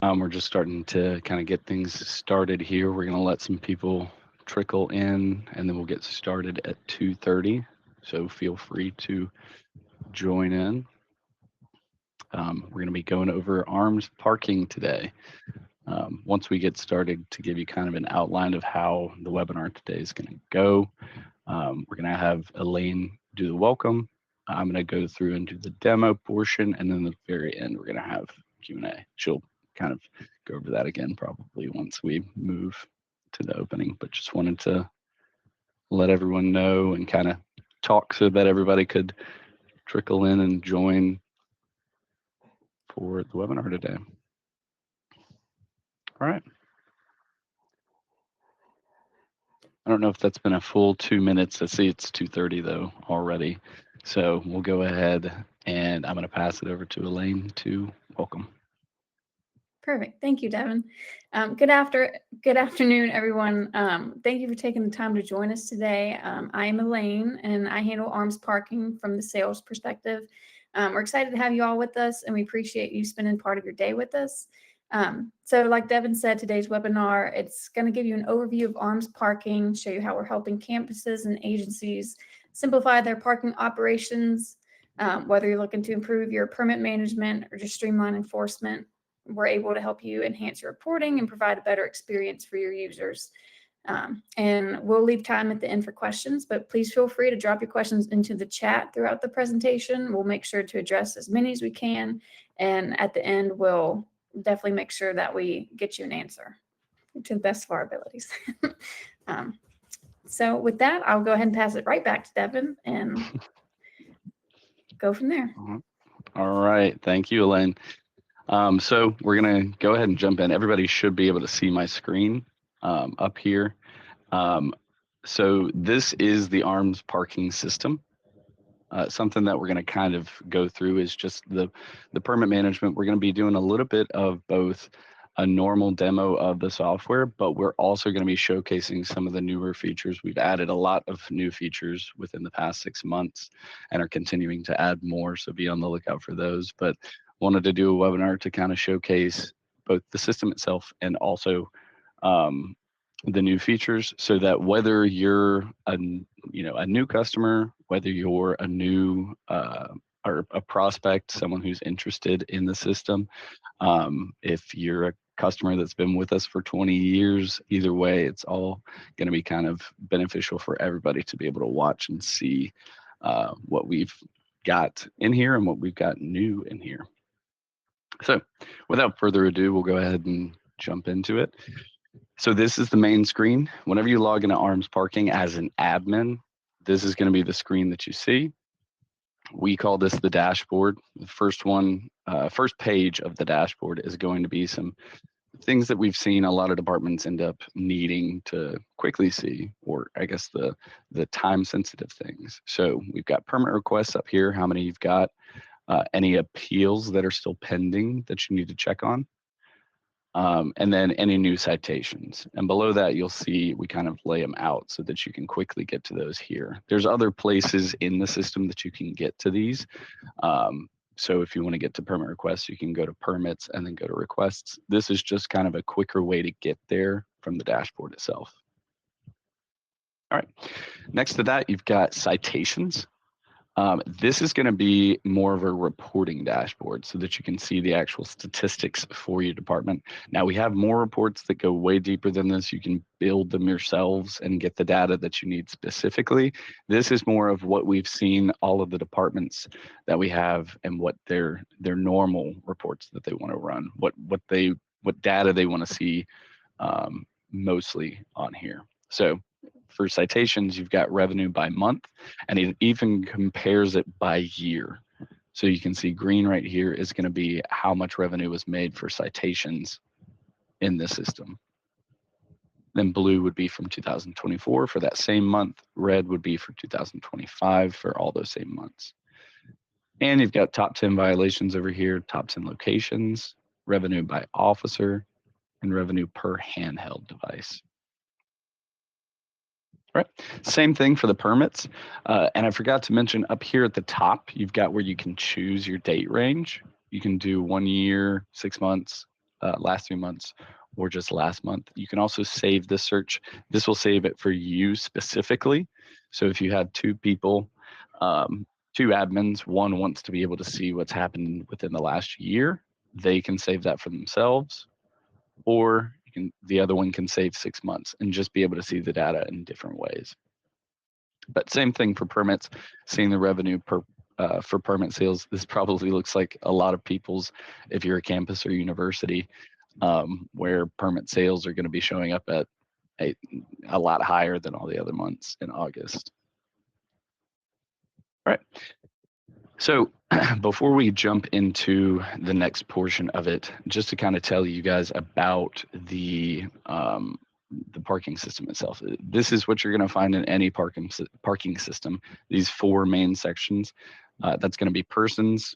We're just starting to kind of get things started here. We're going to let some people trickle in, and then we'll get started at 2:30. So feel free to join in. We're going to be going over arms parking today. Once we get started, to give you kind of an outline of how the webinar today is going to go, we're going to have Elaine do the welcome. I'm going to go through and do the demo portion, and then at the very end, we're going to have Q&A. She'll kind of go over that again probably once we move to the opening, but just wanted to let everyone know and kind of talk so that everybody could trickle in and join for the webinar today. All right. I don't know if that's been a full 2 minutes. I see it's 2:30 though already. So we'll go ahead and I'm going to pass it over to Elaine to welcome. Perfect. Thank you, Devin. Good afternoon, everyone. Thank you for taking the time to join us today. I am Elaine, and I handle arms parking from the sales perspective. We're excited to have you all with us, and we appreciate you spending part of your day with us. So like Devin said, today's webinar, it's going to give you an overview of arms parking, show you how we're helping campuses and agencies simplify their parking operations, whether you're looking to improve your permit management or just streamline enforcement. We're able to help you enhance your reporting and provide a better experience for your users. And we'll leave time at the end for questions, but please feel free to drop your questions into the chat throughout the presentation. We'll make sure to address as many as we can. And at the end, we'll definitely make sure that we get you an answer to the best of our abilities. So with that, I'll go ahead and pass it right back to Devin and go from there. All right. Thank you, Elaine. So we're going to go ahead and jump in. Everybody should be able to see my screen up here. So this is the arms parking system. Something that we're going to kind of go through is just the permit management. We're going to be doing a little bit of both a normal demo of the software, but we're also going to be showcasing some of the newer features. We've added a lot of new features within the past 6 months and are continuing to add more, so be on the lookout for those. But wanted to do a webinar to kind of showcase both the system itself and also the new features, so that whether you're a new customer, whether you're a new or a prospect, someone who's interested in the system, if you're a customer that's been with us for 20 years, either way, it's all going to be kind of beneficial for everybody to be able to watch and see what we've got in here and what we've got new in here. So without further ado, we'll go ahead and jump into it. So this is the main screen. Whenever you log into Arms Parking as an admin, this is going to be the screen that you see. We call this the dashboard. The first page of the dashboard is going to be some things that we've seen a lot of departments end up needing to quickly see, or I guess the time sensitive things. So we've got permit requests up here, how many you've got, any appeals that are still pending that you need to check on, and then any new citations. And below that, you'll see we kind of lay them out so that you can quickly get to those here. There's other places in the system that you can get to these. So if you want to get to permit requests, you can go to permits and then go to requests. This is just kind of a quicker way to get there from the dashboard itself. All right, next to that, you've got citations. This is going to be more of a reporting dashboard so that you can see the actual statistics for your department. Now, we have more reports that go way deeper than this. You can build them yourselves and get the data that you need specifically. This is more of what we've seen all of the departments that we have and what their normal reports that they want to run, what data they want to see mostly on here. So for citations, you've got revenue by month, and it even compares it by year. So you can see green right here is going to be how much revenue was made for citations in this system. Then blue would be from 2024 for that same month. Red would be for 2025 for all those same months. And you've got top 10 violations over here, top 10 locations, revenue by officer, and revenue per handheld device. Right, same thing for the permits. And I forgot to mention up here at the top, you've got where you can choose your date range. You can do 1 year, 6 months, last 3 months or just last month. You can also save this search. This will save it for you specifically. So if you have two people, two admins, one wants to be able to see what's happened within the last year, they can save that for themselves, or the other one can save 6 months and just be able to see the data in different ways. But same thing for permits, seeing the revenue for permit sales. This probably looks like a lot of people's, if you're a campus or university, where permit sales are going to be showing up at a lot higher than all the other months in August. All right. So before we jump into the next portion of it, just to kind of tell you guys about the parking system itself. This is what you're going to find in any parking system. These four main sections. That's going to be persons,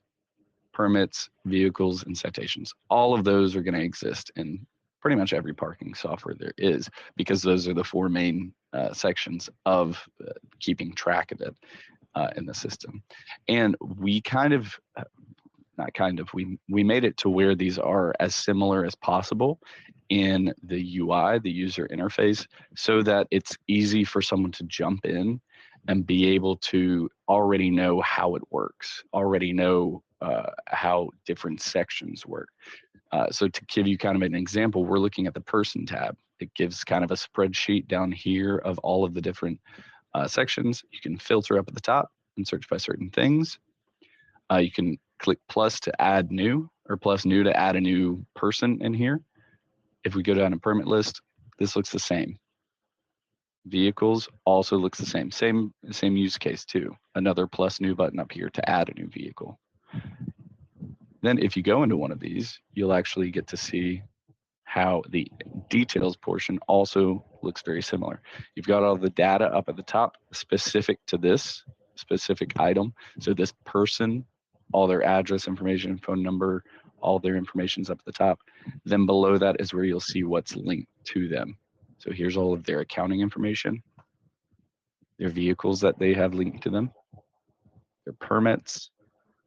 permits, vehicles, and citations. All of those are going to exist in pretty much every parking software there is, because those are the four main sections of keeping track of it in the system. And we we made it to where these are as similar as possible in the UI, the user interface, so that it's easy for someone to jump in and be able to already know how it works, already know how different sections work. So to give you kind of an example, we're looking at the person tab. It gives kind of a spreadsheet down here of all of the different sections. You can filter up at the top and search by certain things. You can click plus to add new, or plus new to add a new person in here. If we go down a permit list, this looks the same. Vehicles also looks the same. Same use case too. Another plus new button up here to add a new vehicle. Then if you go into one of these, you'll actually get to see how the details portion also looks very similar. You've got all the data up at the top specific to this specific item. So this person, all their address information, phone number, all their information's up at the top. Then below that is where you'll see what's linked to them. So here's all of their accounting information, their vehicles that they have linked to them, their permits,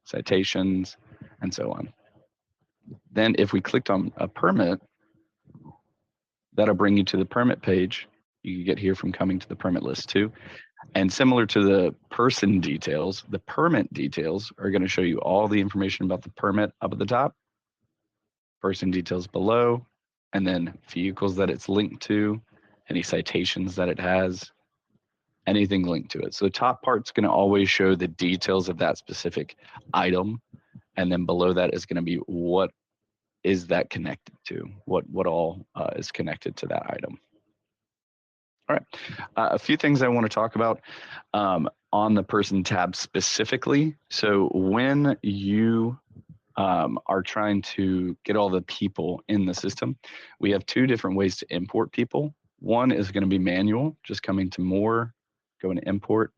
citations, and so on. Then if we clicked on a permit, that'll bring you to the permit page. You can get here from coming to the permit list too. And similar to the person details, the permit details are going to show you all the information about the permit up at the top, person details below, and then vehicles that it's linked to, any citations that it has, anything linked to it. So the top part's going to always show the details of that specific item. And then below that is going to be what is that connected to, what all is connected to that item. All right, a few things I want to talk about on the person tab specifically. So when you are trying to get all the people in the system, we have two different ways to import people. One is going to be manual, just coming to more, going to import.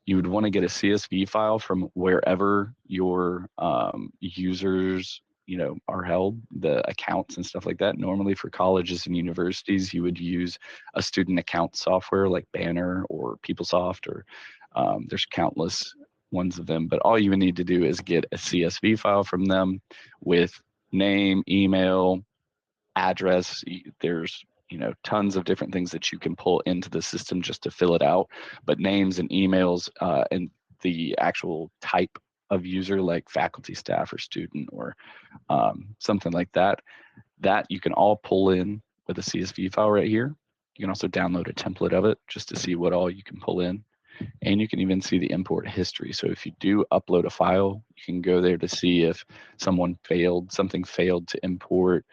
You would want to get a CSV file from wherever your users are held, the accounts and stuff like that. Normally for colleges and universities, you would use a student account software like Banner or PeopleSoft, or there's countless ones of them, but all you would need to do is get a CSV file from them with name, email, address. There's tons of different things that you can pull into the system just to fill it out, but names and emails and the actual type of user, like faculty, staff, or student, or something like that you can all pull in with a CSV file right here. You can also download a template of it just to see what all you can pull in. And you can even see the import history. So if you do upload a file, you can go there to see if something failed to import,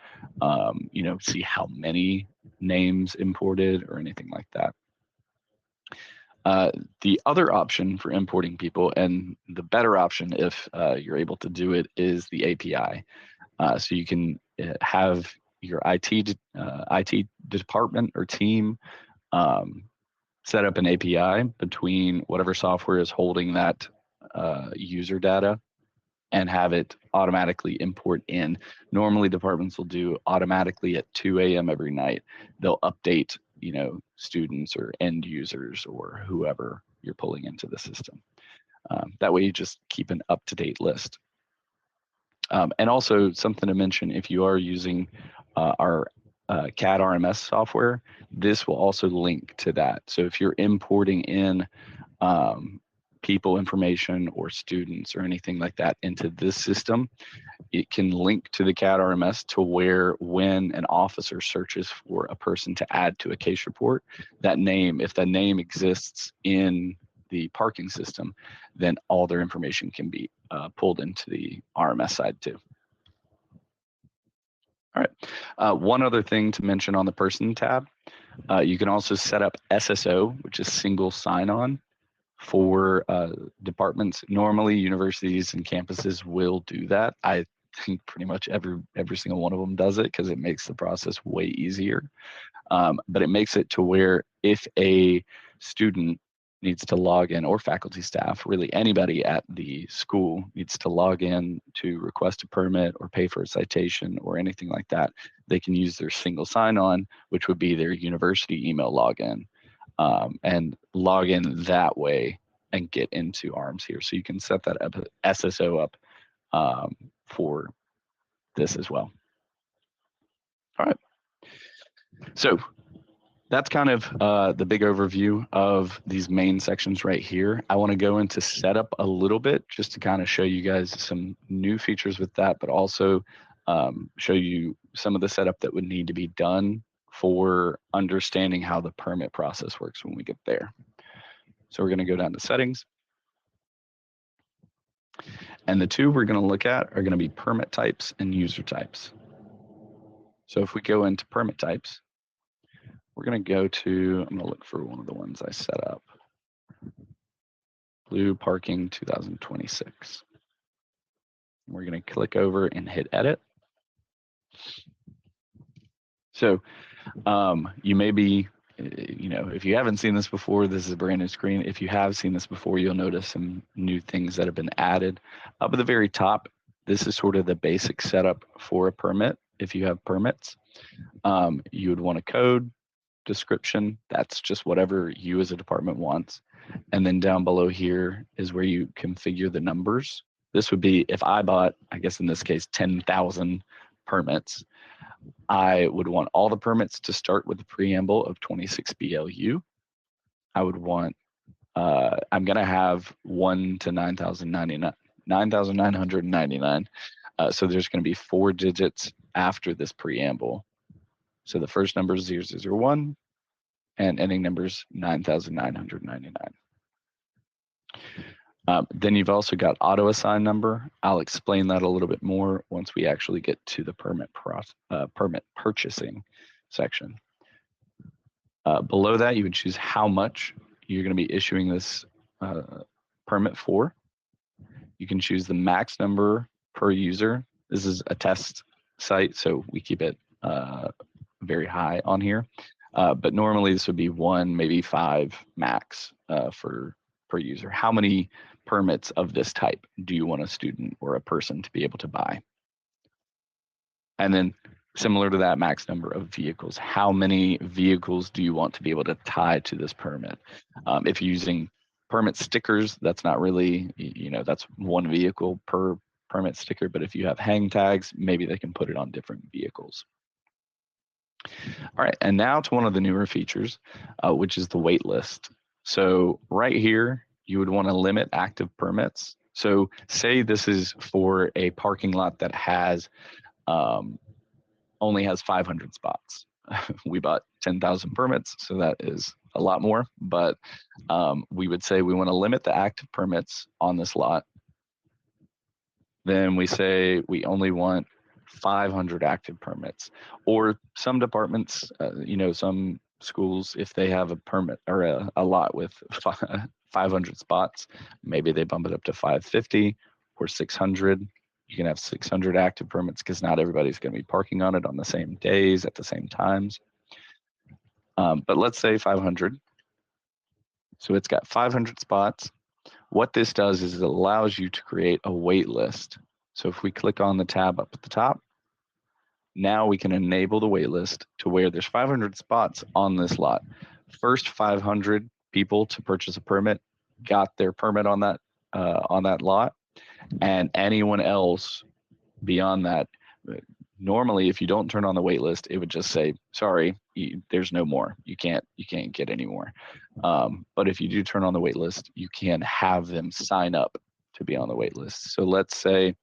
see how many names imported or anything like that. The other option for importing people, and the better option if you're able to do it, is the API. So you can have your IT department or team set up an API between whatever software is holding that user data and have it automatically import in. Normally departments will do automatically at 2 a.m. every night. They'll update, students or end users or whoever you're pulling into the system. That way you just keep an up-to-date list. And also something to mention, if you are using our CAD RMS software, this will also link to that. So if you're importing in people information or students or anything like that into this system, it can link to the CAD RMS to where when an officer searches for a person to add to a case report, that name, if that name exists in the parking system, then all their information can be pulled into the RMS side too. All right, one other thing to mention on the person tab, you can also set up SSO, which is single sign-on for departments. Normally universities and campuses will do that. I think pretty much every single one of them does it because it makes the process way easier. But it makes it to where if a student needs to log in, or faculty staff, really anybody at the school needs to log in to request a permit or pay for a citation or anything like that, they can use their single sign-on, which would be their university email login, and log in that way and get into ARMS here. So you can set that up, SSO up for this as well. All right. So that's kind of the big overview of these main sections right here. I want to go into setup a little bit just to kind of show you guys some new features with that, but also show you some of the setup that would need to be done for understanding how the permit process works when we get there. So we're going to go down to settings. And the two we're going to look at are going to be permit types and user types. So if we go into permit types, we're going to go to, I'm going to look for one of the ones I set up. Blue Parking 2026. We're going to click over and hit edit. So you may be, if you haven't seen this before, this is a brand new screen. If you have seen this before, you'll notice some new things that have been added. Up at the very top, this is sort of the basic setup for a permit. If you have permits, you would want a code, description. That's just whatever you as a department wants. And then down below here is where you configure the numbers. This would be if I bought, I guess in this case, 10,000 permits, I would want all the permits to start with the preamble of 26 BLU. I would want, I'm going to have 1 to 9,999. So there's going to be 4 digits after this preamble. So the first number is 001 and ending numbers 9,999. Then you've also got auto assign number. I'll explain that a little bit more once we actually get to the permit purchasing section. Below that, you would choose how much you're going to be issuing this permit for. You can choose the max number per user. This is a test site, so we keep it very high on here. But normally this would be 1, maybe 5 max per user. How many permits of this type do you want a student or a person to be able to buy? And then similar to that, max number of vehicles. How many vehicles do you want to be able to tie to this permit? If you're using permit stickers, that's not really, that's 1 vehicle per permit sticker. But if you have hang tags, maybe they can put it on different vehicles. All right, and now to one of the newer features, which is the wait list. So right here, you would want to limit active permits. So say this is for a parking lot that has only has 500 spots. We bought 10,000 permits, so that is a lot more. But we would say we want to limit the active permits on this lot. Then we say we only want 500 active permits. Or some departments, some schools, if they have a permit or a lot with 500 spots, maybe they bump it up to 550 or 600. You can have 600 active permits because not everybody's going to be parking on it on the same days at the same times. But let's say 500. So it's got 500 spots. What this does is it allows you to create a wait list. So if we click on the tab up at the top, now we can enable the wait list to where there's 500 spots on this lot. First 500 people to purchase a permit got their permit on that lot, and anyone else beyond that, normally if you don't turn on the wait list, it would just say, sorry, there's no more. You can't get any more. But if you do turn on the wait list, you can have them sign up to be on the wait list. So let's say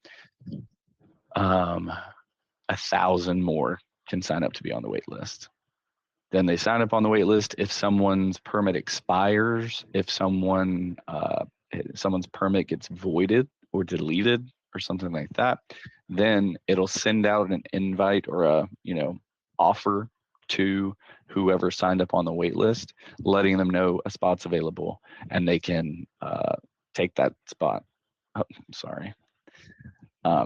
1,000 more can sign up to be on the wait list. Then they sign up on the wait list. If someone's permit expires, if someone's permit gets voided or deleted or something like that, then it'll send out an invite or a offer to whoever signed up on the wait list, letting them know a spot's available and they can take that spot. Oh, sorry.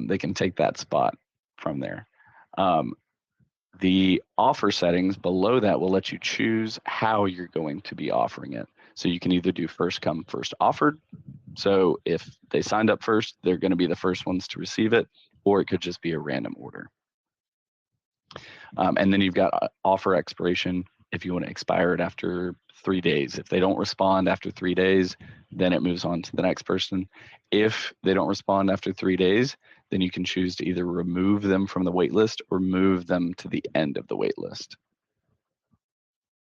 They can take that spot from there. The offer settings below that will let you choose how you're going to be offering it. So you can either do first come, first offered. So if they signed up first, they're going to be the first ones to receive it, or it could just be a random order. And then you've got offer expiration if you want to expire it after 3 days. If they don't respond after 3 days, then it moves on to the next person. If they don't respond after 3 days, then you can choose to either remove them from the wait list or move them to the end of the wait list.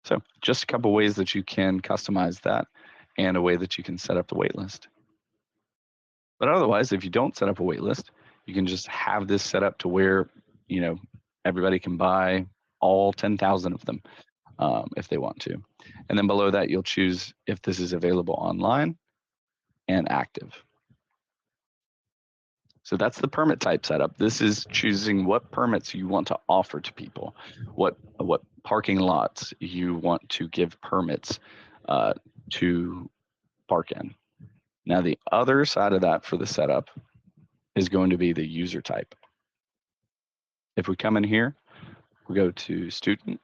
So just a couple ways that you can customize that and a way that you can set up the wait list. But otherwise, if you don't set up a wait list, you can just have this set up to where, everybody can buy all 10,000 of them if they want to. And then below that, you'll choose if this is available online and active. So that's the permit type setup. This is choosing what permits you want to offer to people, what parking lots you want to give permits to park in. Now the other side of that for the setup is going to be the user type. If we come in here, we go to student,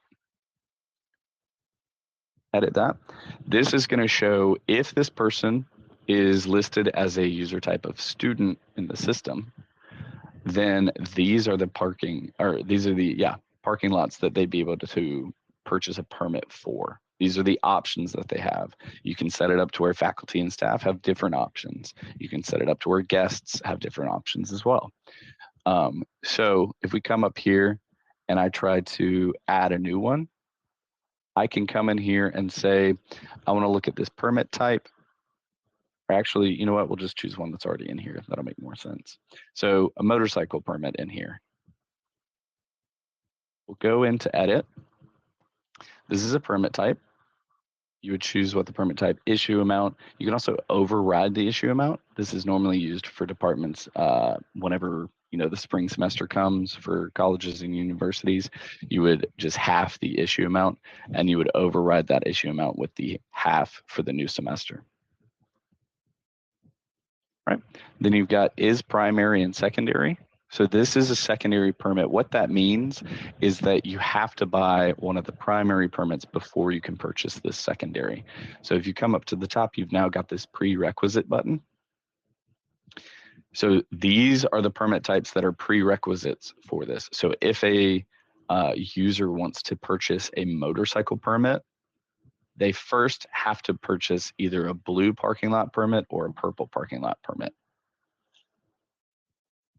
edit that. This is going to show if this person is listed as a user type of student in the system, then these are the parking lots that they'd be able to purchase a permit for. These are the options that they have. You can set it up to where faculty and staff have different options. You can set it up to where guests have different options as well. So if we come up here and I try to add a new one, I can come in here and say, I want to look at this permit type. Or actually, you know what? We'll just choose one that's already in here. That'll make more sense. So a motorcycle permit in here. We'll go into edit. This is a permit type. You would choose what the permit type, issue amount. You can also override the issue amount. This is normally used for departments whenever the spring semester comes for colleges and universities. You would just half the issue amount and you would override that issue amount with the half for the new semester. Right. Then you've got is primary and secondary. So this is a secondary permit. What that means is that you have to buy one of the primary permits before you can purchase this secondary. So if you come up to the top, you've now got this prerequisite button. So these are the permit types that are prerequisites for this. So if a user wants to purchase a motorcycle permit, they first have to purchase either a blue parking lot permit or a purple parking lot permit.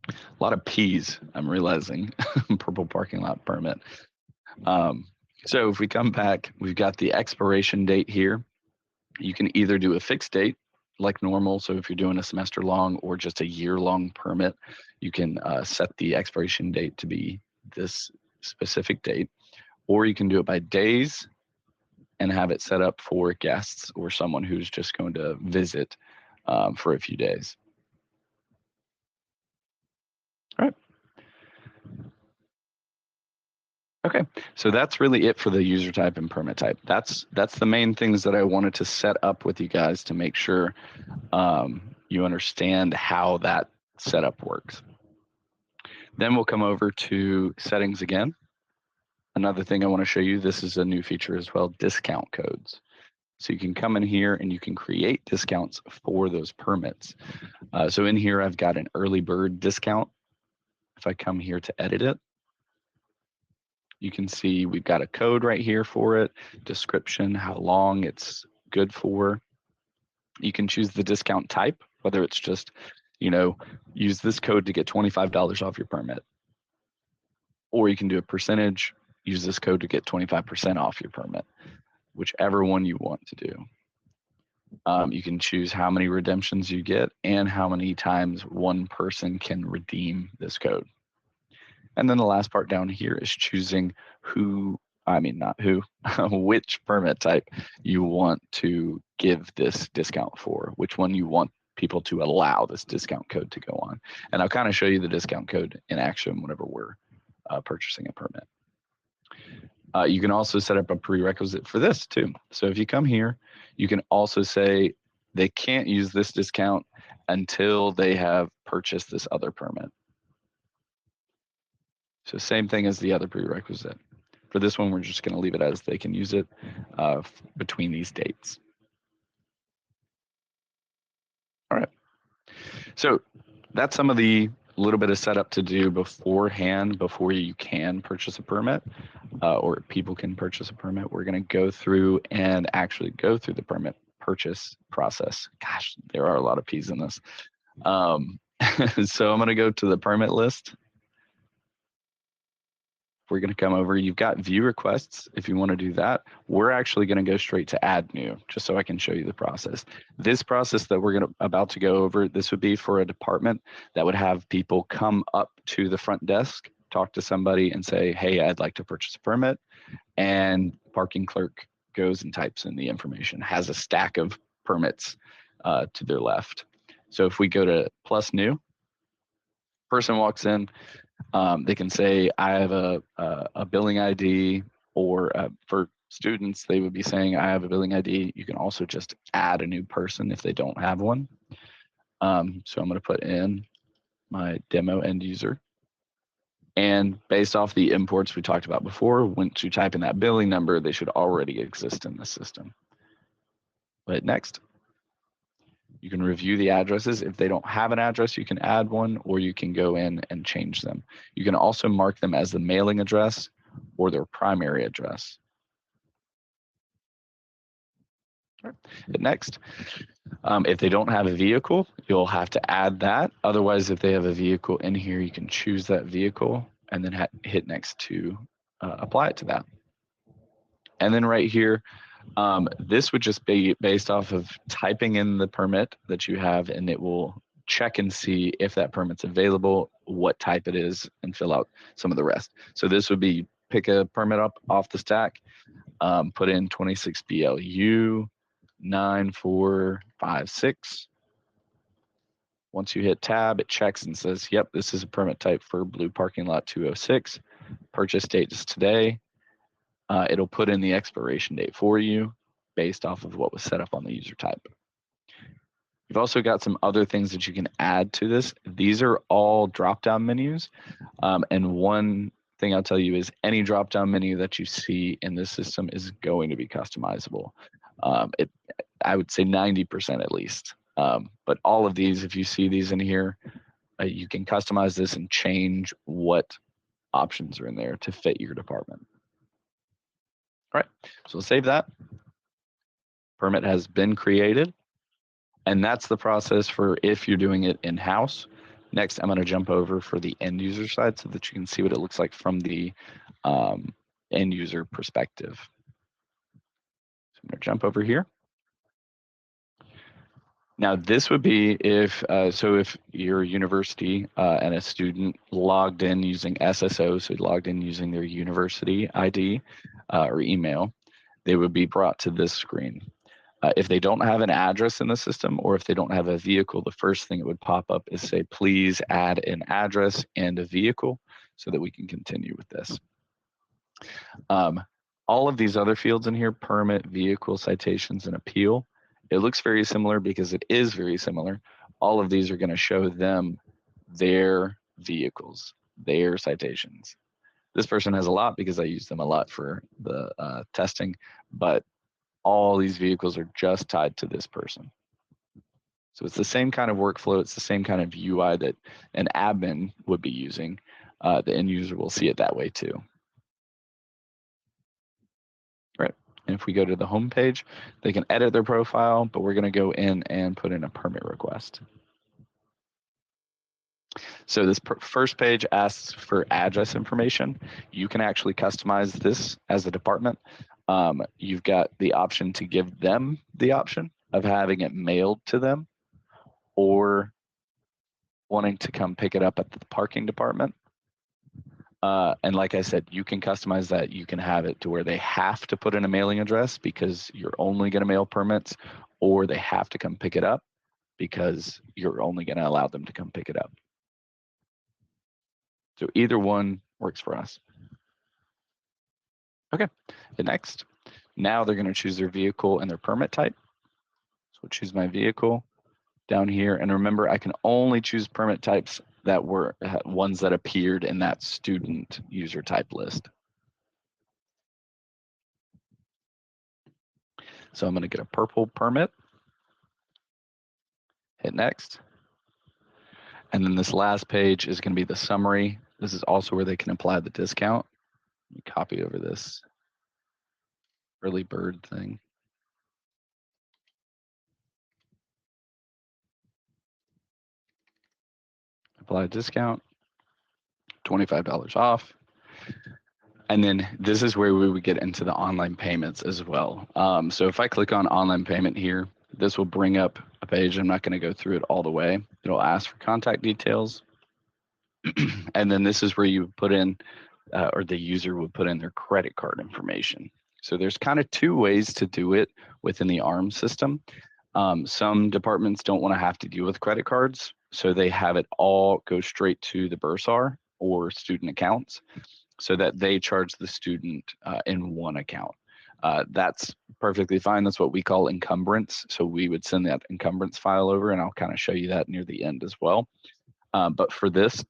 A lot of P's, I'm realizing, purple parking lot permit. So if we come back, we've got the expiration date here. You can either do a fixed date like normal. So if you're doing a semester long or just a year-long permit, you can set the expiration date to be this specific date, or you can do it by days and have it set up for guests or someone who's just going to visit for a few days. All right. Okay, so that's really it for the user type and permit type. That's the main things that I wanted to set up with you guys to make sure you understand how that setup works. Then we'll come over to settings again. Another thing I want to show you, this is a new feature as well, discount codes. So you can come in here and you can create discounts for those permits. So in here, I've got an early bird discount. If I come here to edit it, you can see we've got a code right here for it, description, how long it's good for. You can choose the discount type, whether it's just, use this code to get $25 off your permit. Or you can do a percentage, use this code to get 25% off your permit, whichever one you want to do. You can choose how many redemptions you get and how many times one person can redeem this code. And then the last part down here is choosing which permit type you want to give this discount for, which one you want people to allow this discount code to go on. And I'll kind of show you the discount code in action whenever we're purchasing a permit. You can also set up a prerequisite for this too. So if you come here, you can also say they can't use this discount until they have purchased this other permit. So same thing as the other prerequisite. For this one, we're just going to leave it as they can use it between these dates. All right. So that's some of the little bit of setup to do beforehand before you can purchase a permit or people can purchase a permit. We're going to go through and actually go through the permit purchase process. Gosh, there are a lot of P's in this. So I'm going to go to the permit list. We're going to come over. You've got view requests if you want to do that. We're actually going to go straight to add new, just so I can show you the process. This process that we're about to go over, this would be for a department that would have people come up to the front desk, talk to somebody and say, hey, I'd like to purchase a permit. And parking clerk goes and types in the information, has a stack of permits to their left. So if we go to plus new, person walks in, they can say, I have a billing ID, or for students, they would be saying, I have a billing ID. You can also just add a new person if they don't have one. So I'm going to put in my demo end user. And based off the imports we talked about before, once you type in that billing number, they should already exist in the system. But next. You can review the addresses. If they don't have an address, you can add one, or you can go in and change them. You can also mark them as the mailing address or their primary address. Next, if they don't have a vehicle, you'll have to add that. Otherwise, if they have a vehicle in here, you can choose that vehicle and then hit next to apply it to that. And then right here, this would just be based off of typing in the permit that you have, and it will check and see if that permit's available, what type it is, and fill out some of the rest. So this would be pick a permit up off the stack, put in 26 BLU 9456. Once you hit tab, it checks and says, yep, this is a permit type for blue parking lot 206. Purchase date is today. It'll put in the expiration date for you based off of what was set up on the user type. You've also got some other things that you can add to this. These are all drop-down menus. And one thing I'll tell you is any drop-down menu that you see in this system is going to be customizable. I would say 90% at least. But all of these, if you see these in here, you can customize this and change what options are in there to fit your department. All right, so we'll save that. Permit has been created. And that's the process for if you're doing it in-house. Next, I'm going to jump over for the end user side so that you can see what it looks like from the end user perspective. So I'm going to jump over here. Now, this would be if your university and a student logged in using SSO, so logged in using their university ID or email, they would be brought to this screen. If they don't have an address in the system, or if they don't have a vehicle, the first thing that would pop up is say, please add an address and a vehicle so that we can continue with this. All of these other fields in here, permit, vehicle, citations, and appeal, it looks very similar because it is very similar. All of these are going to show them their vehicles, their citations. This person has a lot because I use them a lot for the testing, but all these vehicles are just tied to this person. So it's the same kind of workflow. It's the same kind of UI that an admin would be using. The end user will see it that way too. Right. And if we go to the home page, they can edit their profile, but we're going to go in and put in a permit request. So this first page asks for address information. You can actually customize this as a department. You've got the option to give them the option of having it mailed to them or wanting to come pick it up at the parking department. And like I said, you can customize that. You can have it to where they have to put in a mailing address because you're only going to mail permits, or they have to come pick it up because you're only going to allow them to come pick it up. So either one works for us. Okay, the next. Now they're going to choose their vehicle and their permit type. So choose my vehicle down here. And remember, I can only choose permit types that were ones that appeared in that student user type list. So I'm going to get a purple permit, hit next. And then this last page is going to be the summary. This is also where they can apply the discount. Let me copy over this early bird thing. Apply a discount, $25 off. And then this is where we would get into the online payments as well. So if I click on online payment here, this will bring up a page. I'm not going to go through it all the way. It'll ask for contact details. And then this is where you would put in, or the user would put in their credit card information. So there's kind of two ways to do it within the ARM system. Some departments don't want to have to deal with credit cards, so they have it all go straight to the bursar or student accounts, so that they charge the student in one account. That's perfectly fine. That's what we call encumbrance. So we would send that encumbrance file over, and I'll kind of show you that near the end as well. But for this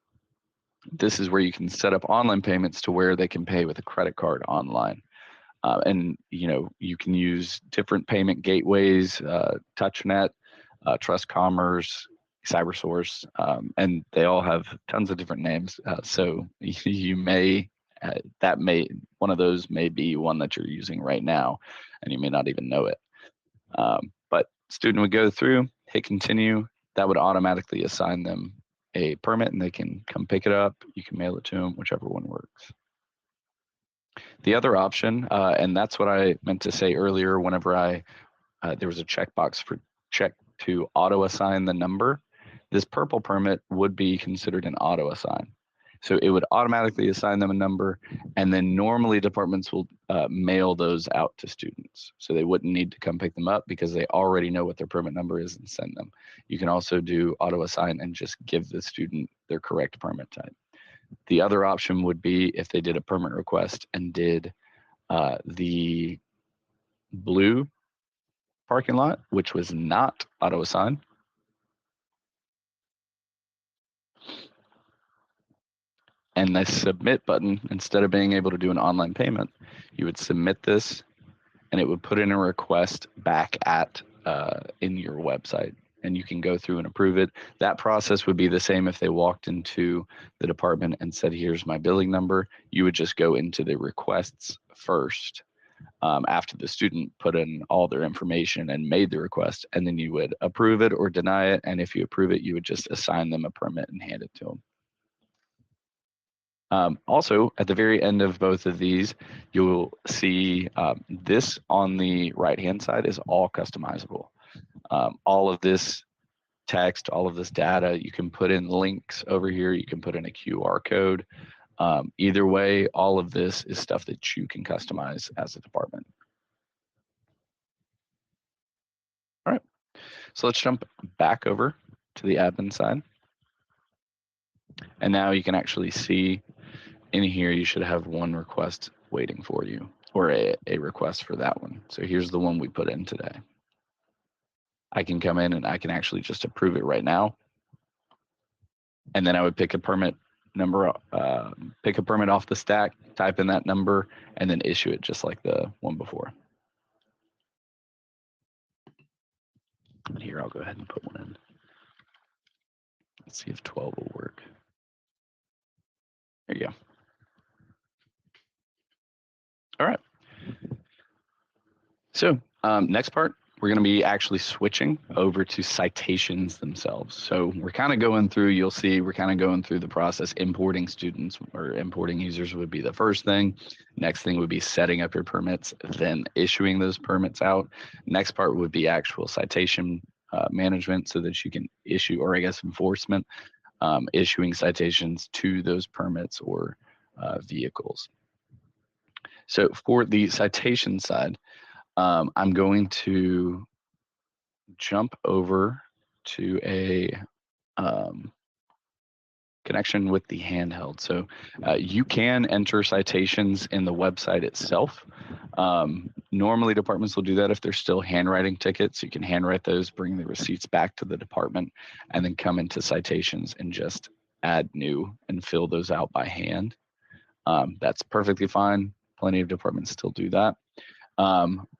is where you can set up online payments to where they can pay with a credit card online. And you can use different payment gateways, TouchNet, Trust Commerce, CyberSource, and they all have tons of different names. So you may one of those may be one that you're using right now, and you may not even know it. But student would go through, hit continue. That would automatically assign them a permit, and they can come pick it up. You can mail it to them, whichever one works. The other option, and that's what I meant to say earlier whenever there was a checkbox for check to auto assign the number. This purple permit would be considered an auto assign. So it would automatically assign them a number, and then normally departments will mail those out to students. So they wouldn't need to come pick them up because they already know what their permit number is and send them. You can also do auto assign and just give the student their correct permit type. The other option would be if they did a permit request and did the blue parking lot, which was not auto assign. And the submit button, instead of being able to do an online payment, you would submit this and it would put in a request back at in your website, and you can go through and approve it. That process would be the same if they walked into the department and said, here's my billing number. You would just go into the requests first after the student put in all their information and made the request, and then you would approve it or deny it. And if you approve it, you would just assign them a permit and hand it to them. Also, at the very end of both of these, you'll see this on the right-hand side is all customizable. All of this text, all of this data, you can put in links over here. You can put in a QR code. Either way, all of this is stuff that you can customize as a department. All right, so let's jump back over to the admin side. And now you can actually see in here, you should have one request waiting for you, or a request for that one. So here's the one we put in today. I can come in and I can actually just approve it right now. And then I would pick a permit number, pick a permit off the stack, type in that number, and then issue it just like the one before. And here, I'll go ahead and put one in. Let's see if 12 will work. There you go. All right. So next part, we're going to be actually switching over to citations themselves. So we're kind of going through, you'll see, we're kind of going through the process. Importing students or importing users would be the first thing. Next thing would be setting up your permits, then issuing those permits out. Next part would be actual citation management, so that you can issue, or I guess enforcement, issuing citations to those permits or vehicles. So for the citation side, I'm going to jump over to a connection with the handheld. So you can enter citations in the website itself. Normally departments will do that if they're still handwriting tickets. You can handwrite those, bring the receipts back to the department, and then come into citations and just add new and fill those out by hand. That's perfectly fine. Plenty of departments still do that.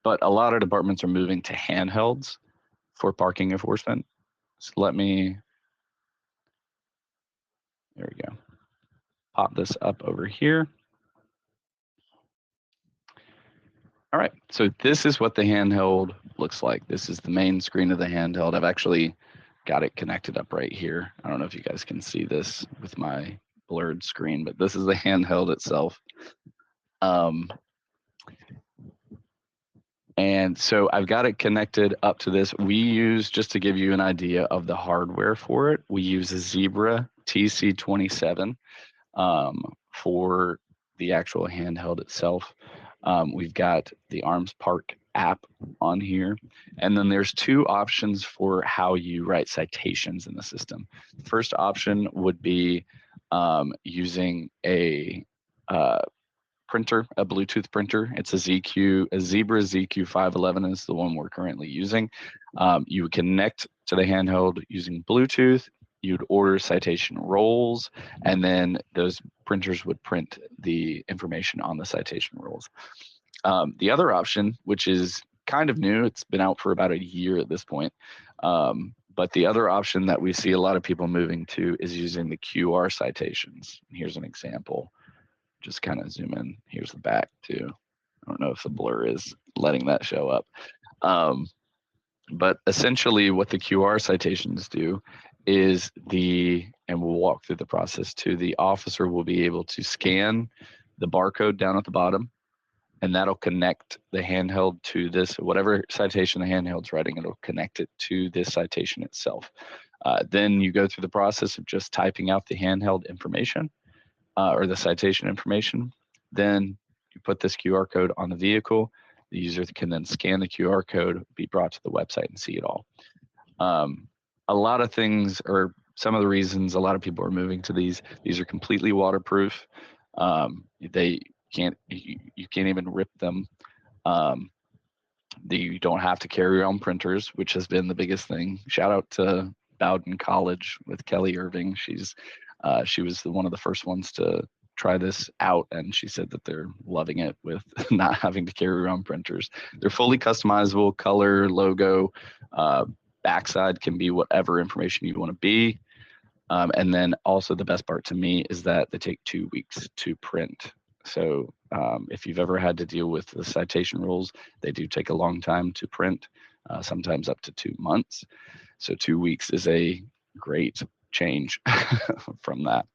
But a lot of departments are moving to handhelds for parking enforcement. So let me, there we go, pop this up over here. All right, so this is what the handheld looks like. This is the main screen of the handheld. I've actually got it connected up right here. I don't know if you guys can see this with my blurred screen, but this is the handheld itself. And so I've got it connected up to this. We use, just to give you an idea of the hardware for it, we use a Zebra TC27 for the actual handheld itself. We've got the Arms Park app on here. And then there's two options for how you write citations in the system. The first option would be using a printer, a Bluetooth printer. It's a Zebra ZQ511 is the one we're currently using. You would connect to the handheld using Bluetooth. You'd order citation rolls, and then those printers would print the information on the citation rolls. The other option, which is kind of new, it's been out for about a year at this point, but the other option that we see a lot of people moving to is using the QR citations. Here's an example. Just kind of zoom in. Here's the back too. I don't know if the blur is letting that show up. But essentially what the QR citations do is and we'll walk through the process too, the officer will be able to scan the barcode down at the bottom, and that'll connect the handheld to this, whatever citation the handheld's writing, it'll connect it to this citation itself. Then you go through the process of just typing out the handheld information, or the citation information. Then you put this QR code on the vehicle. The user can then scan the QR code, be brought to the website, and see it all. A lot of things, or some of the reasons a lot of people are moving to these are completely waterproof. You can't even rip them. You don't have to carry your own printers, which has been the biggest thing. Shout out to Bowdoin College with Kelly Irving. She was one of the first ones to try this out, and she said that they're loving it with not having to carry around printers. They're fully customizable, color, logo, backside can be whatever information you want to be. And then also the best part to me is that they take 2 weeks to print. So if you've ever had to deal with the citation rules, they do take a long time to print, sometimes up to 2 months. So 2 weeks is a great change from that.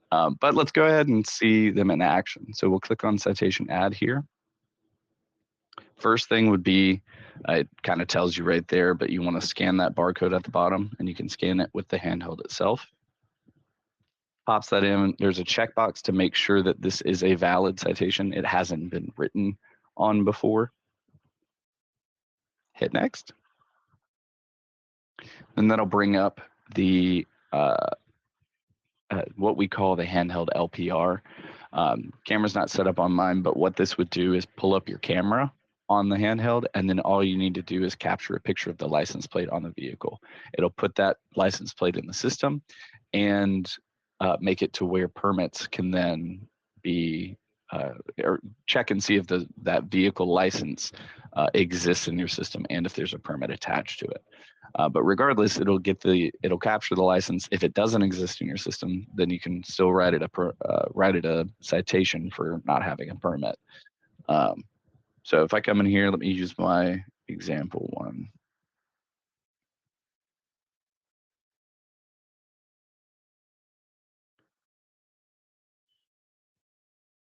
But let's go ahead and see them in action. So we'll click on citation add here. First thing would be, it kind of tells you right there, but you want to scan that barcode at the bottom, and you can scan it with the handheld itself. Pops that in. There's a checkbox to make sure that this is a valid citation. It hasn't been written on before. Hit next. And that'll bring up the what we call the handheld LPR. Camera's not set up on mine, but what this would do is pull up your camera on the handheld, and then all you need to do is capture a picture of the license plate on the vehicle. It'll put that license plate in the system and make it to where permits can then be or check and see if that vehicle license exists in your system and if there's a permit attached to it. But regardless, it'll capture the license. If it doesn't exist in your system, then you can still write it a citation for not having a permit. So if I come in here, let me use my example one.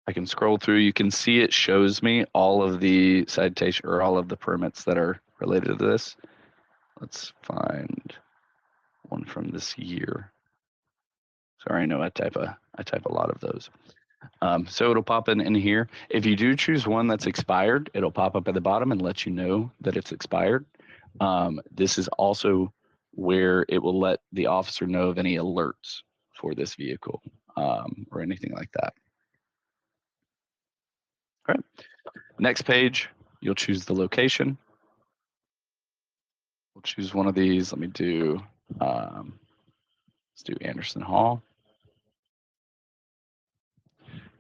I can scroll through. You can see it shows me all of the citation or all of the permits that are related to this. Let's find one from this year. Sorry, I know I type a lot of those. So it'll pop in here. If you do choose one that's expired, it'll pop up at the bottom and let you know that it's expired. This is also where it will let the officer know of any alerts for this vehicle or anything like that. All right. Next page, you'll choose the location. We'll choose one of these. Let me do, let's do Anderson Hall.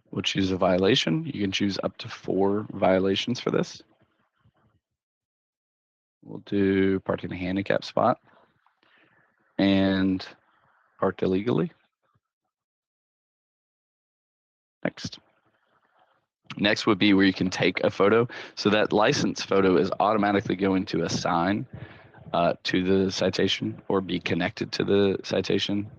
We'll choose a violation. You can choose up to 4 violations for this. We'll do parked in a handicap spot and parked illegally. Next. Next would be where you can take a photo. So that license photo is automatically going to assign to the citation or be connected to the citation.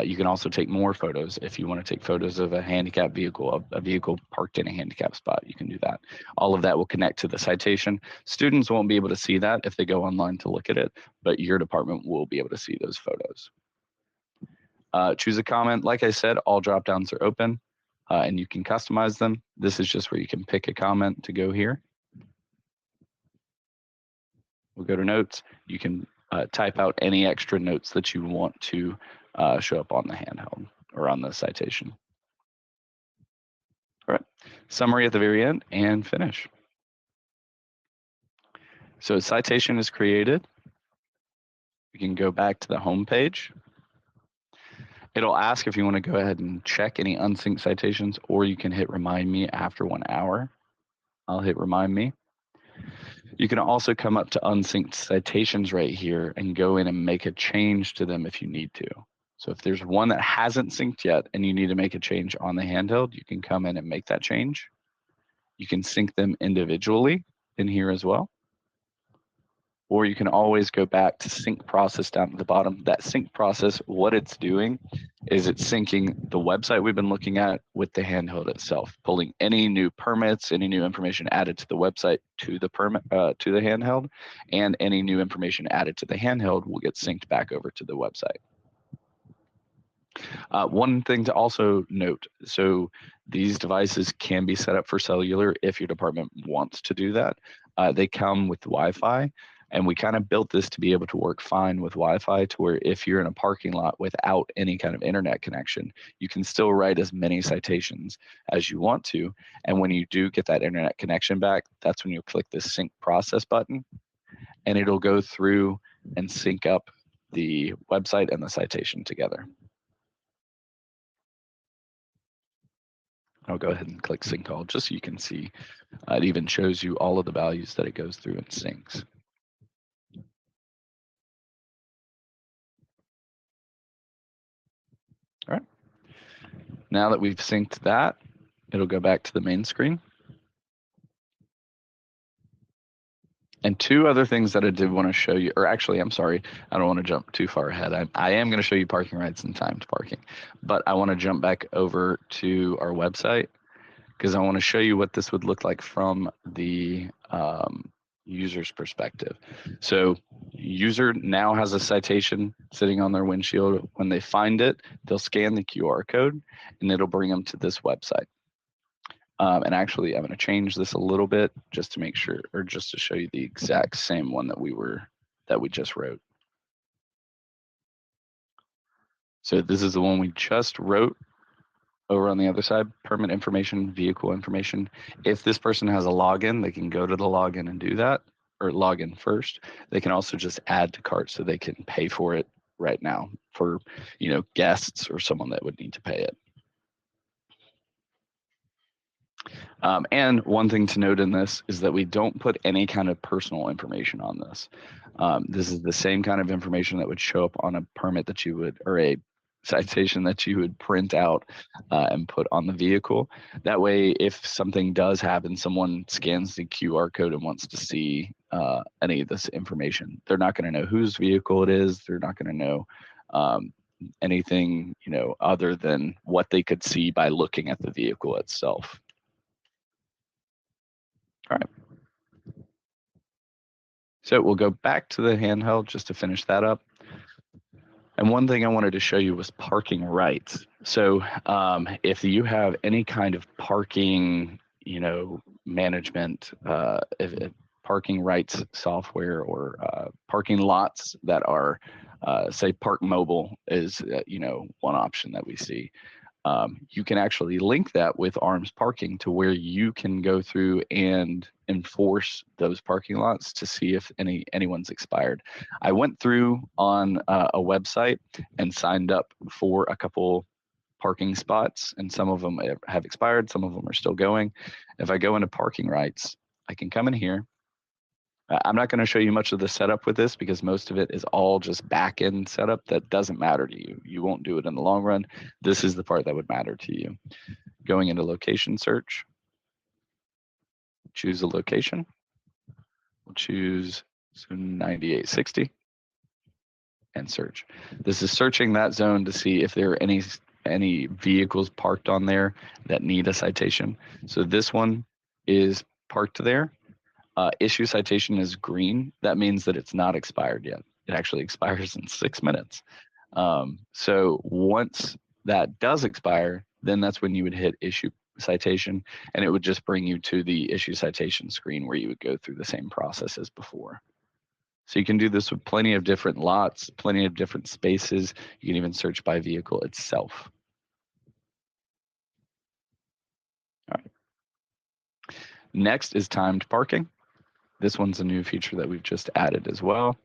You can also take more photos if you want to take photos of a handicapped vehicle, a vehicle parked in a handicap spot. You can do that. All of that will connect to the citation. Students won't be able to see that if they go online to look at it, but your department will be able to see those photos. Choose a comment. Like I said, all drop downs are open and you can customize them. This is just where you can pick a comment to go here. We'll go to notes. You can type out any extra notes that you want to show up on the handheld or on the citation. All right, summary at the very end and finish. So a citation is created. You can go back to the home page. It'll ask if you want to go ahead and check any unsynced citations, or you can hit remind me after 1 hour. I'll hit remind me. You can also come up to unsynced citations right here and go in and make a change to them if you need to. So if there's one that hasn't synced yet and you need to make a change on the handheld, you can come in and make that change. You can sync them individually in here as well. Or you can always go back to sync process down at the bottom. That sync process, what it's doing is it's syncing the website we've been looking at with the handheld itself, pulling any new permits, any new information added to the website to the to the handheld, and any new information added to the handheld will get synced back over to the website. One thing to also note, so these devices can be set up for cellular if your department wants to do that. They come with Wi-Fi, and we kind of built this to be able to work fine with Wi-Fi to where if you're in a parking lot without any kind of internet connection, you can still write as many citations as you want to. And when you do get that internet connection back, that's when you click this sync process button, and it'll go through and sync up the website and the citation together. I'll go ahead and click sync all just so you can see. It even shows you all of the values that it goes through and syncs. All right. Now that we've synced that, it'll go back to the main screen. And 2 other things that I did want to show you, or actually, I'm sorry, I don't want to jump too far ahead. I am going to show you parking rights and timed parking, but I want to jump back over to our website because I want to show you what this would look like from the user's perspective. So user now has a citation sitting on their windshield. When they find it, they'll scan the QR code and it'll bring them to this website. And actually, I'm going to change this a little bit just to make sure, or just to show you the exact same one that we just wrote. So this is the one we just wrote over on the other side, permit information, vehicle information. If this person has a login, they can go to the login and do that, or log in first. They can also just add to cart so they can pay for it right now for, guests or someone that would need to pay it. And one thing to note in this is that we don't put any kind of personal information on this. This is the same kind of information that would show up on a permit that you would, or a citation that you would print out and put on the vehicle. That way, if something does happen, someone scans the QR code and wants to see any of this information, they're not going to know whose vehicle it is. They're not going to know anything, other than what they could see by looking at the vehicle itself. All right. So we'll go back to the handheld just to finish that up. And one thing I wanted to show you was parking rights. So if you have any kind of parking, management, if parking rights software or parking lots that are, say, ParkMobile is, one option that we see. You can actually link that with ARMS parking to where you can go through and enforce those parking lots to see if anyone's expired. I went through on a website and signed up for a couple parking spots, and some of them have expired, some of them are still going. If I go into parking rights, I can come in here. I'm not going to show you much of the setup with this because most of it is all just back-end setup that doesn't matter to you. You won't do it in the long run. This is the part that would matter to you. Going into location search, choose a location. We'll choose 9860 and search. This is searching that zone to see if there are any vehicles parked on there that need a citation. So this one is parked there. Issue citation is green. That means that it's not expired yet. It actually expires in 6 minutes. So once that does expire, then that's when you would hit issue citation, and it would just bring you to the issue citation screen where you would go through the same process as before. So you can do this with plenty of different lots, plenty of different spaces. You can even search by vehicle itself. All right. Next is timed parking. This one's a new feature that we've just added as well.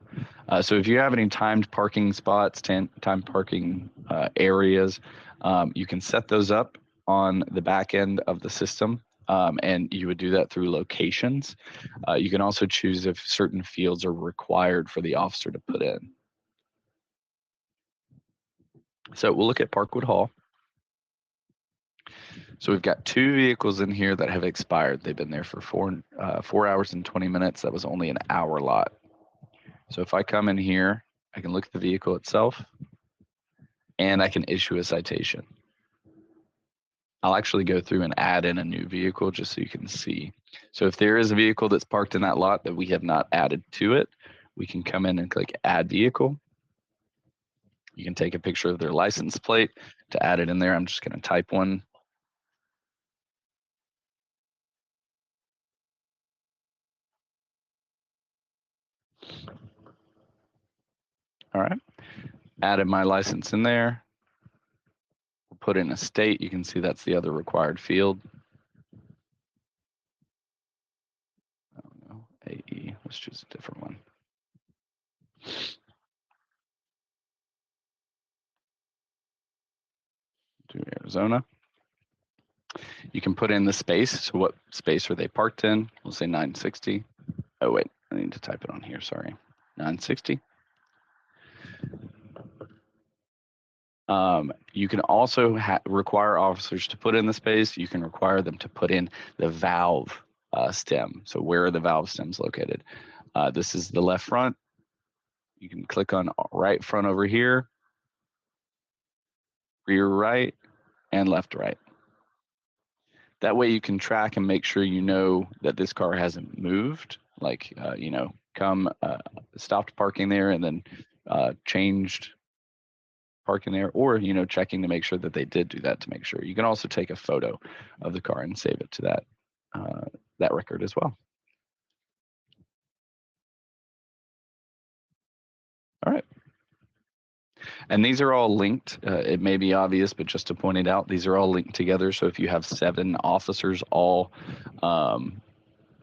So if you have any timed parking spots, timed parking areas, you can set those up on the back end of the system, and you would do that through locations. You can also choose if certain fields are required for the officer to put in. So we'll look at Parkwood Hall. So we've got 2 vehicles in here that have expired. They've been there for 4 hours and 20 minutes. That was only an hour lot. So if I come in here, I can look at the vehicle itself, and I can issue a citation. I'll actually go through and add in a new vehicle just so you can see. So if there is a vehicle that's parked in that lot that we have not added to it, we can come in and click Add Vehicle. You can take a picture of their license plate to add it in there. I'm just going to type one. All right, added my license in there. We'll put in a state. You can see that's the other required field. I don't know, AE, let's choose a different one. Do Arizona. You can put in the space. So what space are they parked in? We'll say 960. Oh wait, I need to type it on here, sorry. 960. You can also require officers to put in the space. You can require them to put in the valve stem. So where are the valve stems located? This is the left front. You can click on right front over here, rear right, and left right. That way you can track and make sure you know that this car hasn't moved, like, stopped parking there and then changed parking there, or, checking to make sure that they did do that to make sure. You can also take a photo of the car and save it to that record as well. All right. And these are all linked. It may be obvious, but just to point it out, these are all linked together. So if you have 7 officers all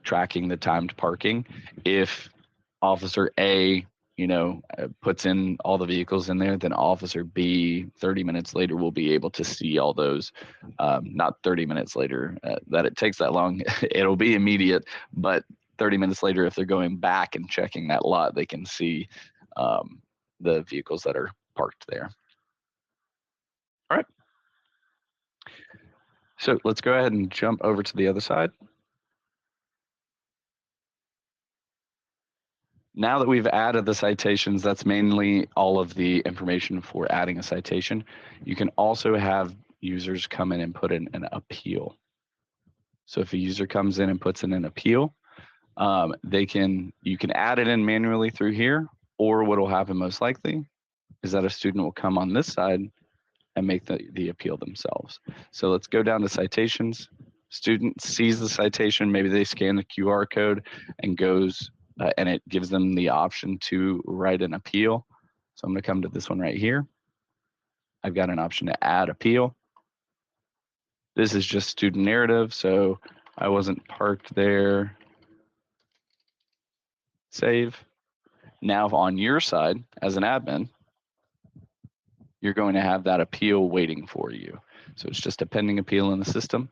tracking the timed parking, if Officer A, puts in all the vehicles in there, then Officer B 30 minutes later will be able to see all those. Not 30 minutes later, that it takes that long. It'll be immediate, but 30 minutes later, if they're going back and checking that lot, they can see the vehicles that are parked there. So let's go ahead and jump over to the other side. Now that we've added the citations, that's mainly all of the information for adding a citation. You can also have users come in and put in an appeal. So if a user comes in and puts in an appeal, you can add it in manually through here, or what will happen most likely is that a student will come on this side and make the appeal themselves. So let's go down to citations. Student sees the citation, maybe they scan the QR code and goes, and it gives them the option to write an appeal. So I'm gonna come to this one right here. I've got an option to add appeal. This is just student narrative, so I wasn't parked there. Save. Now on your side, as an admin, you're going to have that appeal waiting for you. So it's just a pending appeal in the system.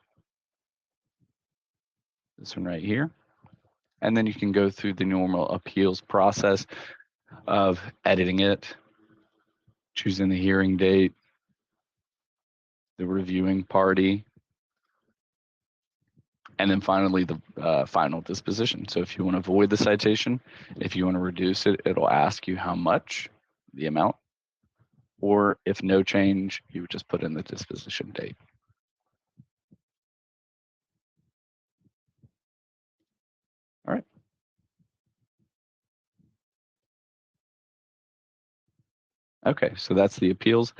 This one right here. And then you can go through the normal appeals process of editing it, choosing the hearing date, the reviewing party, and then finally the final disposition. So if you want to void the citation, if you want to reduce it, it'll ask you how much, the amount, or if no change, you would just put in the disposition date. All right. Okay, so that's the appeals.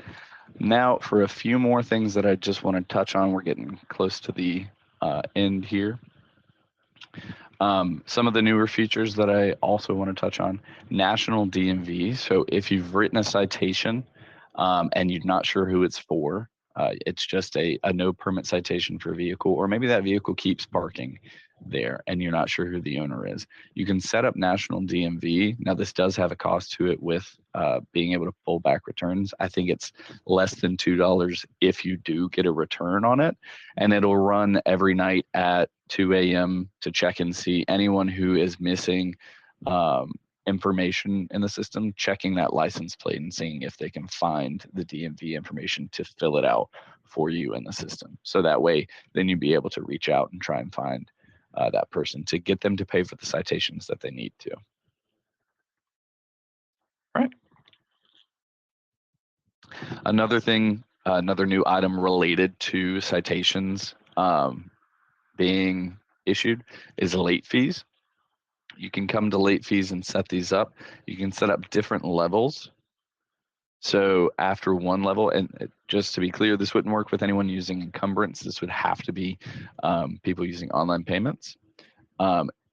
Now for a few more things that I just want to touch on. We're getting close to the end here. Some of the newer features that I also want to touch on, national DMV. So if you've written a citation and you're not sure who it's for, it's just a no permit citation for a vehicle, or maybe that vehicle keeps parking there and you're not sure who the owner is. You can set up national DMV. Now this does have a cost to it with being able to pull back returns. I think it's less than $2 if you do get a return on it, and it'll run every night at 2 a.m. to check and see anyone who is missing information in the system, checking that license plate and seeing if they can find the DMV information to fill it out for you in the system. So that way, then you'd be able to reach out and try and find that person to get them to pay for the citations that they need to. All right. Another thing, another new item related to citations being issued is late fees. You can come to late fees and set these up. You can set up different levels. So after one level, and just to be clear, this wouldn't work with anyone using encumbrance. This would have to be people using online payments.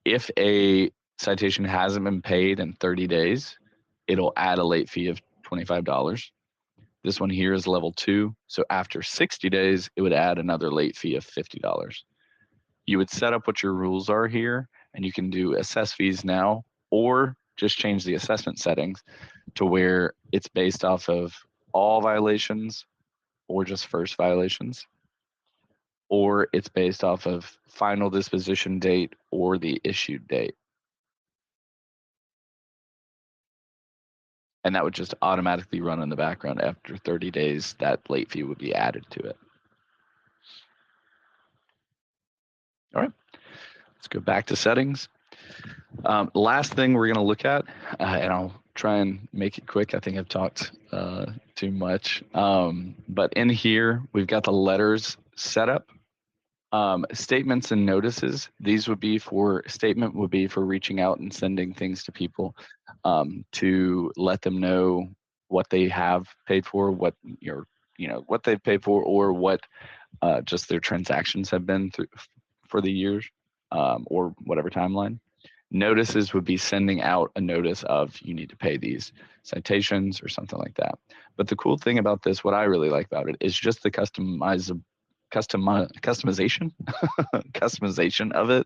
If a citation hasn't been paid in 30 days, it'll add a late fee of $25. This one here is level 2. So after 60 days, it would add another late fee of $50. You would set up what your rules are here, and you can do assess fees now, or just change the assessment settings to where it's based off of all violations or just first violations, or it's based off of final disposition date or the issued date. And that would just automatically run in the background. After 30 days, that late fee would be added to it. All right, let's go back to settings. Last thing we're going to look at, and I'll try and make it quick. I think I've talked too much. But in here, we've got the letters set up. Statements and notices. These would be for reaching out and sending things to people to let them know what they have paid for, what what they've paid for, or what just their transactions have been through for the years or whatever timeline. Notices would be sending out a notice of you need to pay these citations or something like that. But the cool thing about this, what I really like about it, is just the customization customization of it.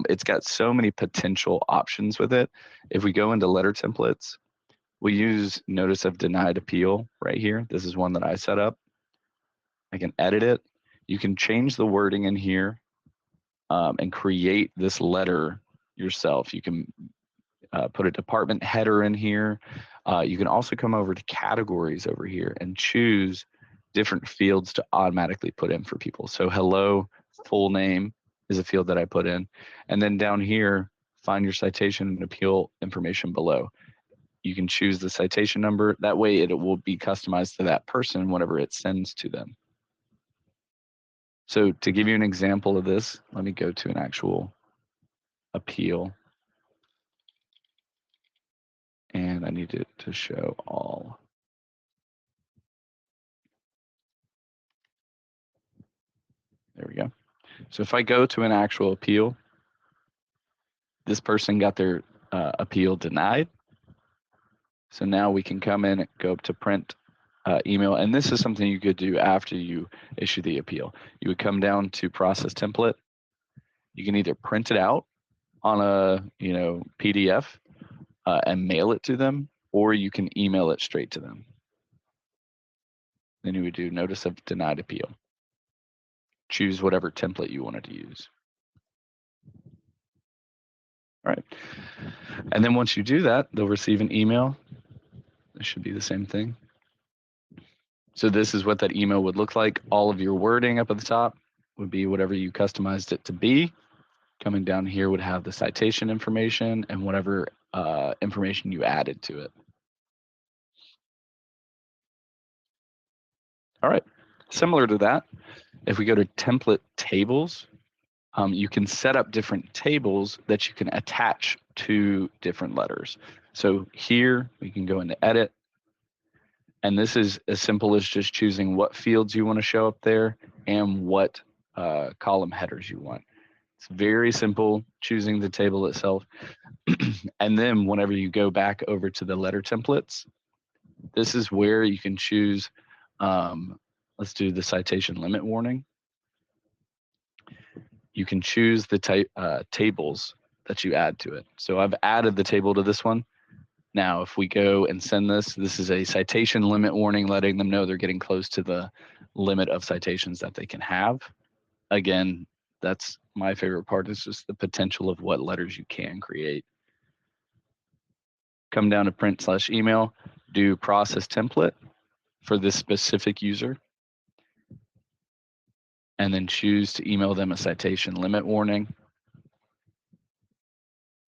It's got so many potential options with it. If we go into letter templates, we use notice of denied appeal right here. This is one that I set up. I can edit it. You can change the wording in here and create this letter yourself. You can put a department header in here. You can also come over to categories over here and choose different fields to automatically put in for people. So hello, full name is a field that I put in. And then down here, find your citation and appeal information below. You can choose the citation number. That way it will be customized to that person whenever it sends to them. So to give you an example of this, let me go to an actual appeal. And I need it to show all. There we go. So if I go to an actual appeal, this person got their appeal denied. So now we can come in and go up to print email. And this is something you could do after you issue the appeal. You would come down to process template. You can either print it out on a PDF and mail it to them, or you can email it straight to them. Then you would do notice of denied appeal. Choose whatever template you wanted to use. All right. And then once you do that, they'll receive an email. It should be the same thing. So this is what that email would look like. All of your wording up at the top would be whatever you customized it to be. Coming down here would have the citation information and whatever information you added to it. All right. Similar to that, if we go to template tables, you can set up different tables that you can attach to different letters. So here we can go into edit. And this is as simple as just choosing what fields you want to show up there and what column headers you want. It's very simple, choosing the table itself. And then whenever you go back over to the letter templates, this is where you can choose, let's do the citation limit warning. You can choose the tables that you add to it. So I've added the table to this one. Now, if we go and send this is a citation limit warning, letting them know they're getting close to the limit of citations that they can have. Again, that's my favorite part, is just the potential of what letters you can create. Come down to print/email, do process template for this specific user, and then choose to email them a citation limit warning.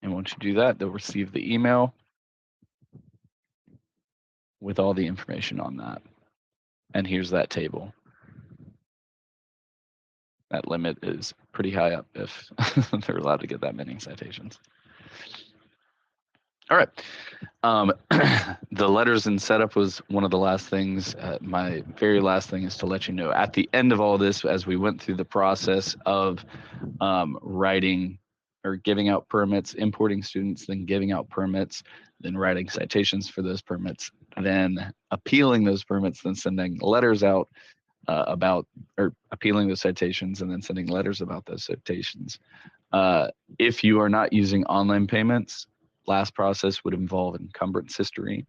And once you do that, they'll receive the email with all the information on that. And here's that table. That limit is pretty high up if they're allowed to get that many citations. All right. The letters and setup was one of the last things. My very last thing is to let you know, at the end of all this, as we went through the process of writing or giving out permits, importing students, then giving out permits, then writing citations for those permits, then appealing those permits, then sending letters out about, or appealing those citations and then sending letters about those citations. If you are not using online payments, last process would involve encumbrance history.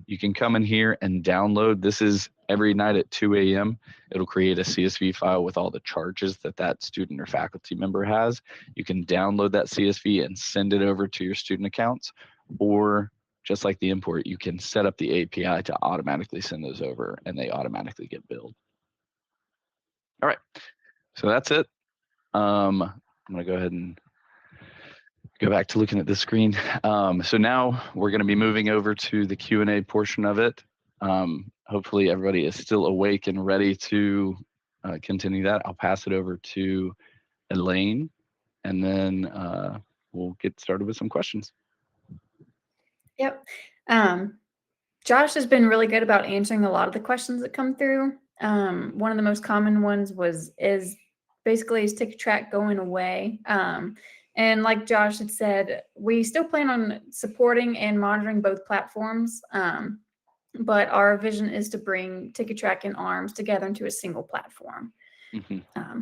You can come in here and download. This is every night at 2 a.m. It'll create a CSV file with all the charges that that student or faculty member has. You can download that CSV and send it over to your student accounts, or just like the import, you can set up the API to automatically send those over and they automatically get billed. All right, so that's it. I'm gonna go ahead and go back to looking at this screen. So now we're going to be moving over to the Q&A portion of it. Hopefully everybody is still awake and ready to continue that. I'll pass it over to Elaine, and then we'll get started with some questions. Yep. Josh has been really good about answering a lot of the questions that come through. One of the most common ones is ticket track going away? And like Josh had said, we still plan on supporting and monitoring both platforms, but our vision is to bring Ticket Track and ARMS together into a single platform. Mm-hmm.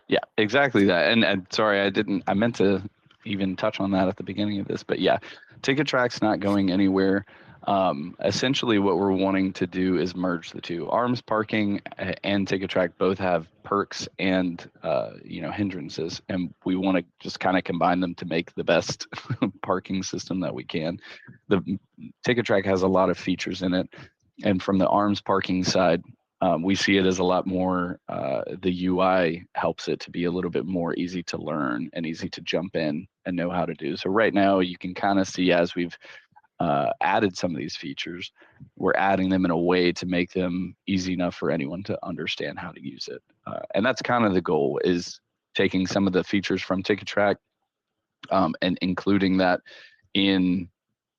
Yeah, exactly that. And sorry, I meant to even touch on that at the beginning of this, but yeah, Ticket Track's not going anywhere. Essentially what we're wanting to do is merge the two. ARMS Parking and Ticket Track both have perks and hindrances, and we want to just kind of combine them to make the best parking system that we can. The Ticket Track has a lot of features in it, and from the ARMS Parking side, we see it as a lot more, the UI helps it to be a little bit more easy to learn and easy to jump in and know how to do. So right now you can kind of see as we've added some of these features, we're adding them in a way to make them easy enough for anyone to understand how to use it. And that's kind of the goal, is taking some of the features from Ticket Track and including that in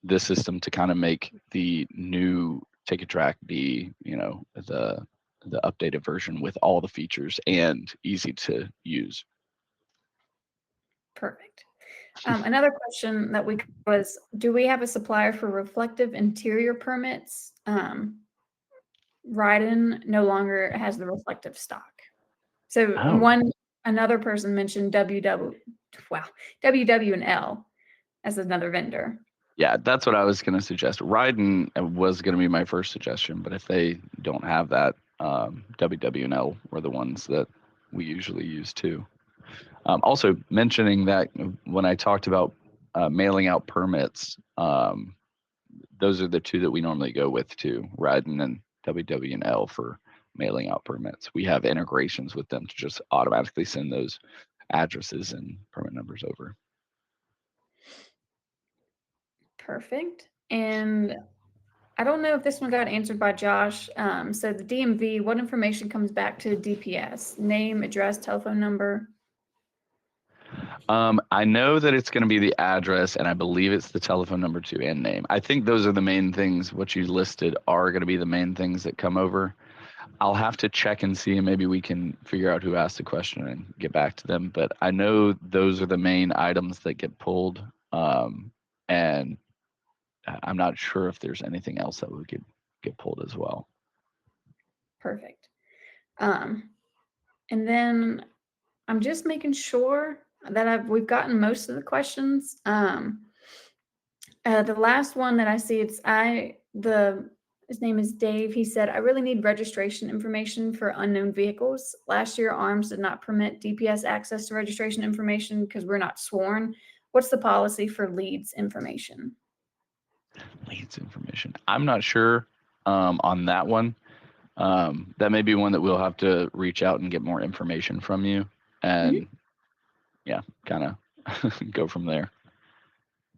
the system to kind of make the new Ticket Track be, the updated version with all the features and easy to use. Perfect. Another question that we was, do we have a supplier for reflective interior permits? Ryden no longer has the reflective stock. So Oh, another person mentioned WW&L as another vendor. yeah, that's what I was going to suggest. Ryden was going to be my first suggestion, but if they don't have that, WW&L were the ones that we usually use too. Also mentioning that when I talked about mailing out permits, those are the two that we normally go with too, Ryden and WW&L for mailing out permits. We have integrations with them to just automatically send those addresses and permit numbers over. Perfect. And I don't know if this one got answered by Josh. So the DMV, what information comes back to DPS? Name, address, telephone number? I know that it's going to be the address, and I believe it's the telephone number too, and name. I think those are the main things. What you listed are going to be the main things that come over. I'll have to check and see, and maybe we can figure out who asked the question and get back to them. But I know those are the main items that get pulled, and I'm not sure if there's anything else that would get pulled as well. Perfect. And then I'm just making sure that we've gotten most of the questions. The last one that I see, his name is Dave. He said, I really need registration information for unknown vehicles. Last year, ARMS did not permit DPS access to registration information because we're not sworn. What's the policy for leads information? Leads information. I'm not sure on that one. That may be one that we'll have to reach out and get more information from you, and yeah, kind of go from there.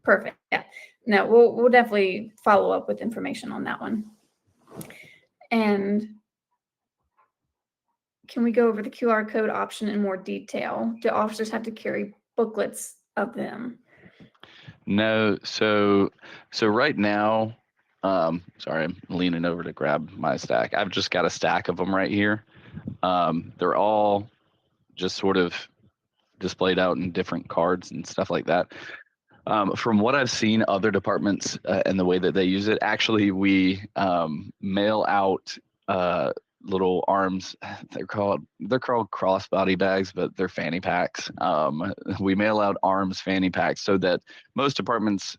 Perfect. Yeah. No, we'll definitely follow up with information on that one. And can we go over the QR code option in more detail? Do officers have to carry booklets of them? No, so right now, sorry, I'm leaning over to grab my stack. I've just got a stack of them right here. They're all just sort of displayed out in different cards and stuff like that. From what I've seen, other departments and the way that they use it, actually, we mail out little arms. They're called crossbody bags, but they're fanny packs. We mail out arms fanny packs so that most departments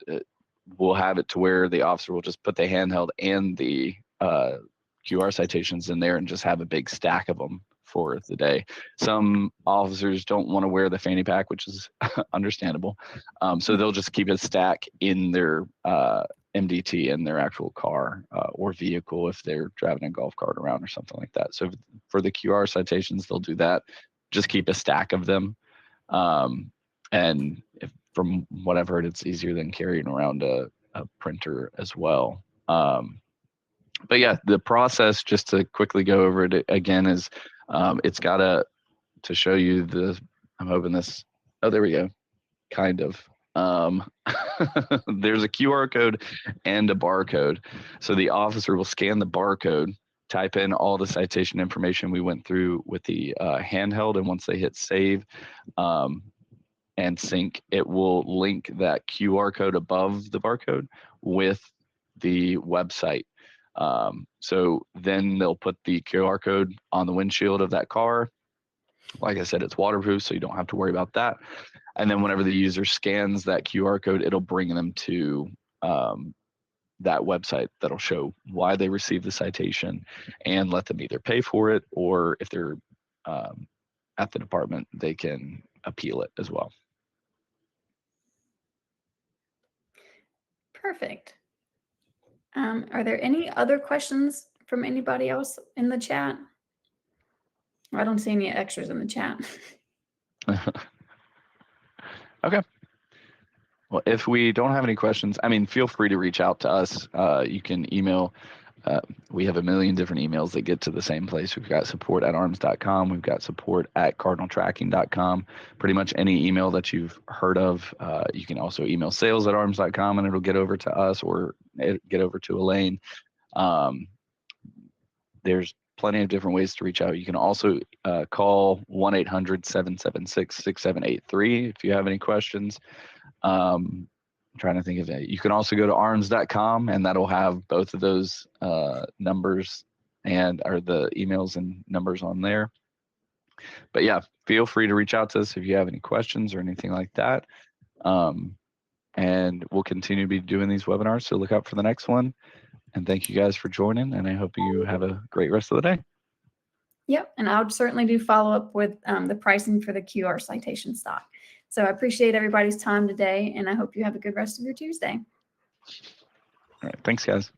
will have it to where the officer will just put the handheld and the QR citations in there and just have a big stack of them for the day. Some officers don't want to wear the fanny pack, which is understandable. So they'll just keep a stack in their MDT in their actual car or vehicle if they're driving a golf cart around or something like that. So for the QR citations, they'll do that. Just keep a stack of them. And from what I've heard, it's easier than carrying around a printer as well. But yeah, the process, just to quickly go over it again, is it's got to show you I'm hoping this, oh, there we go, kind of. There's a QR code and a barcode. So the officer will scan the barcode, type in all the citation information we went through with the handheld, and once they hit save and sync, it will link that QR code above the barcode with the website. So then they'll put the QR code on the windshield of that car. Like I said, it's waterproof, so you don't have to worry about that. And then whenever the user scans that QR code, it'll bring them to that website that'll show why they received the citation and let them either pay for it, or if they're at the department, they can appeal it as well. Perfect. Are there any other questions from anybody else in the chat? I don't see any extras in the chat. Okay. Well, if we don't have any questions, I mean, feel free to reach out to us. You can email. We have a million different emails that get to the same place. We've got support@arms.com. We've got support@cardinaltracking.com. Pretty much any email that you've heard of. You can also email sales@arms.com and it'll get over to us or get over to Elaine. There's plenty of different ways to reach out. You can also call 1-800-776-6783 if you have any questions. I'm trying to think of it. You can also go to arms.com and that'll have both of those numbers or the emails and numbers on there. But yeah, feel free to reach out to us if you have any questions or anything like that. And we'll continue to be doing these webinars, so look out for the next one. And thank you guys for joining, and I hope you have a great rest of the day. Yep, and I would certainly do follow up with the pricing for the QR citation stock. So I appreciate everybody's time today, and I hope you have a good rest of your Tuesday. All right, thanks, guys.